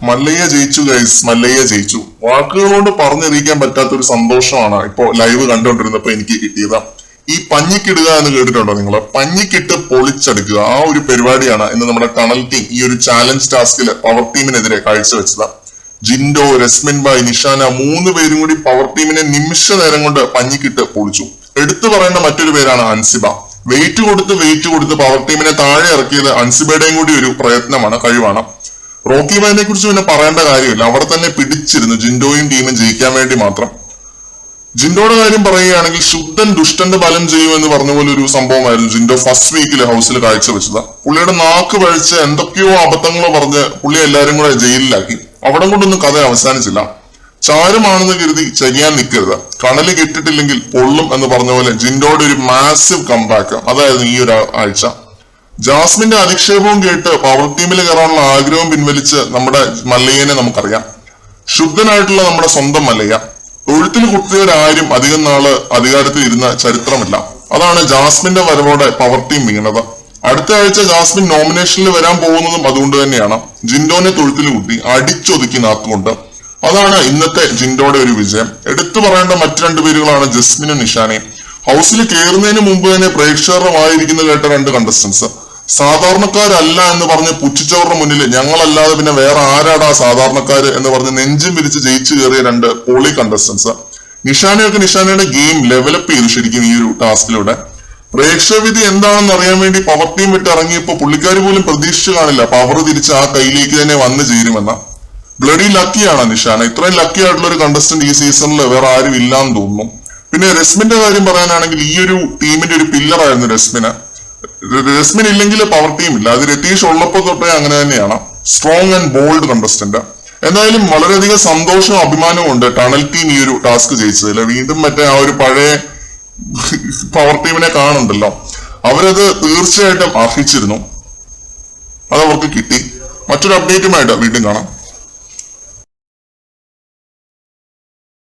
മല്ലയ്യ ജയിച്ചു ഗൈസ്, മല്ലയ്യ ജയിച്ചു. വാക്കുകൾ കൊണ്ട് പറഞ്ഞറിയിക്കാൻ പറ്റാത്ത ഒരു സന്തോഷമാണ് ഇപ്പോ ലൈവ് കണ്ടുകൊണ്ടിരുന്നപ്പോ എനിക്ക് കിട്ടിയത്. ഈ പഞ്ഞിക്കിടുക എന്ന് കേട്ടിട്ടുണ്ടോ നിങ്ങൾ? പഞ്ഞിക്കിട്ട് പൊളിച്ചെടുക്കുക, ആ ഒരു പരിപാടിയാണ് ഇന്ന് നമ്മുടെ ടണൽ ടീം ഈ ഒരു ചാലഞ്ച് ടാസ്കിൽ പവർ ടീമിനെതിരെ കാഴ്ചവെച്ചത്. ജിൻഡോ, രസ്മിൻ ബായ്, നിഷാന 3 പേരും കൂടി പവർ ടീമിനെ നിമിഷ നേരം കൊണ്ട് പഞ്ഞിക്കിട്ട് പൊളിച്ചു. എടുത്തു പറയേണ്ട മറ്റൊരു പേരാണ് അൻസിബ. വെയിറ്റ് കൊടുത്ത് പവർ ടീമിനെ താഴെ ഇറക്കിയത് അൻസിബയുടെയും കൂടി ഒരു പ്രയത്നമാണ്, കഴിവാണ്. റോക്കി ബായിനെ കുറിച്ച് പിന്നെ പറയേണ്ട കാര്യമില്ല, അവിടെ തന്നെ പിടിച്ചിരുന്നു ജിൻഡോയും ടീമും ജയിക്കാൻ വേണ്ടി മാത്രം. ജിൻഡോയുടെ കാര്യം പറയുകയാണെങ്കിൽ ശുദ്ധൻ ദുഷ്ടന്റെ ബലം ചെയ്യുമെന്ന് പറഞ്ഞ പോലെ ഒരു സംഭവമായിരുന്നു ജിൻഡോ ഫസ്റ്റ് വീക്കിൽ ഹൗസിൽ കാഴ്ചവെച്ചത്. പുള്ളിയുടെ നാക്ക് പഴിച്ച് എന്തൊക്കെയോ അബദ്ധങ്ങളോ പറഞ്ഞ് പുള്ളി എല്ലാരും കൂടെ ജയിലിലാക്കി. അവിടെ കൊണ്ടൊന്നും കഥ അവസാനിച്ചില്ല. ചാരമാണെന്ന് കരുതി ചെയ്യാൻ നിൽക്കരുത്, കണല് കെട്ടിട്ടില്ലെങ്കിൽ പൊള്ളും എന്ന് പറഞ്ഞ പോലെ ജിൻഡോയുടെ ഒരു മാസീവ് കംബാക്ക് അതായിരുന്നു ഈ ഒരു ആഴ്ച. ജാസ്മിന്റെ അധിക്ഷേപവും കേട്ട് പവർ ടീമിൽ കയറാനുള്ള ആഗ്രഹം പിൻവലിച്ച് നമ്മുടെ മല്ലയ്യനെ നമുക്കറിയാം. ശുദ്ധനായിട്ടുള്ള നമ്മുടെ സ്വന്തം മല്ലയ്യ. തൊഴുത്തിൽ കുത്തിയവരാരും അധികം നാള് അധികാരത്തിൽ ഇരുന്ന ചരിത്രമില്ല. അതാണ് ജാസ്മിന്റെ വരവോടെ പവർ ടീം വീണത്. അടുത്ത ആഴ്ച ജാസ്മിൻ നോമിനേഷനിൽ വരാൻ പോകുന്നതും അതുകൊണ്ട് തന്നെയാണ്. ജിൻഡോനെ തൊഴുത്തിൽ കുത്തി അടിച്ചൊതുക്കി നാക്കുകൊണ്ട്. അതാണ് ഇന്നത്തെ ജിൻഡോയുടെ ഒരു വിജയം. എടുത്തു പറയേണ്ട മറ്റു 2 പേരുകളാണ് ജസ്മിനും നിഷാനയും. ഹൗസിൽ കയറുന്നതിന് മുമ്പ് തന്നെ പ്രേക്ഷകരുടെ വായിരിക്കുന്ന കേട്ട 2 കണ്ടസ്റ്റൻസ്. സാധാരണക്കാരല്ല എന്ന് പറഞ്ഞ് പുച്ഛിച്ചവരുടെ മുന്നിൽ ഞങ്ങളല്ലാതെ പിന്നെ വേറെ ആരാടാ സാധാരണക്കാര് എന്ന് പറഞ്ഞ് നെഞ്ചും വിരിച്ച് ജയിച്ചു കയറിയ 2 പോളി കണ്ടസ്റ്റൻസ്. നിഷാനയുടെ ഗെയിം ലെവലപ്പ് ചെയ്തു ശരിക്കും ഈ ഒരു ടാസ്കിലൂടെ. പ്രേക്ഷകവിധി എന്താണെന്ന് അറിയാൻ വേണ്ടി പവർ ടീം വിട്ട് ഇറങ്ങിയപ്പോ പുള്ളിക്കാർ പോലും പ്രതീക്ഷിച്ചു കാണില്ല പവർ തിരിച്ച് ആ കയ്യിലേക്ക് തന്നെ വന്നു ചേരുമെന്ന. ബ്ലഡി ലക്കിയാണ് നിഷാന. ഇത്രയും ലക്കി ആയിട്ടുള്ള ഒരു കണ്ടസ്റ്റന്റ് ഈ സീസണിൽ വേറെ ആരും ഇല്ലാന്ന് തോന്നുന്നു. പിന്നെ രസ്മിന്റെ കാര്യം പറയാനാണെങ്കിൽ ഈ ഒരു ടീമിന്റെ ഒരു പില്ലറായിരുന്നു രസ്മിന്. രസ്മിൻ ഇല്ലെങ്കിൽ പവർ ടീം ഇല്ല. അത് രതീഷ് ഉള്ളപ്പോ തൊട്ടേ അങ്ങനെ തന്നെയാണ്. Strong and bold contestant. എന്തായാലും വളരെയധികം സന്തോഷവും അഭിമാനവും ഉണ്ട് ടണൽ ടീം ഈ ഒരു ടാസ്ക് ജയിച്ചതിൽ. വീണ്ടും മറ്റേ ആ ഒരു പഴയ പവർ ടീമിനെ കാണുന്നുണ്ടല്ലോ, അവരത് തീർച്ചയായിട്ടും അർഹിച്ചിരുന്നു. അതവർക്ക് കിട്ടി. മറ്റൊരു അപ്ഡേറ്റുമായിട്ട് വീണ്ടും കാണാം.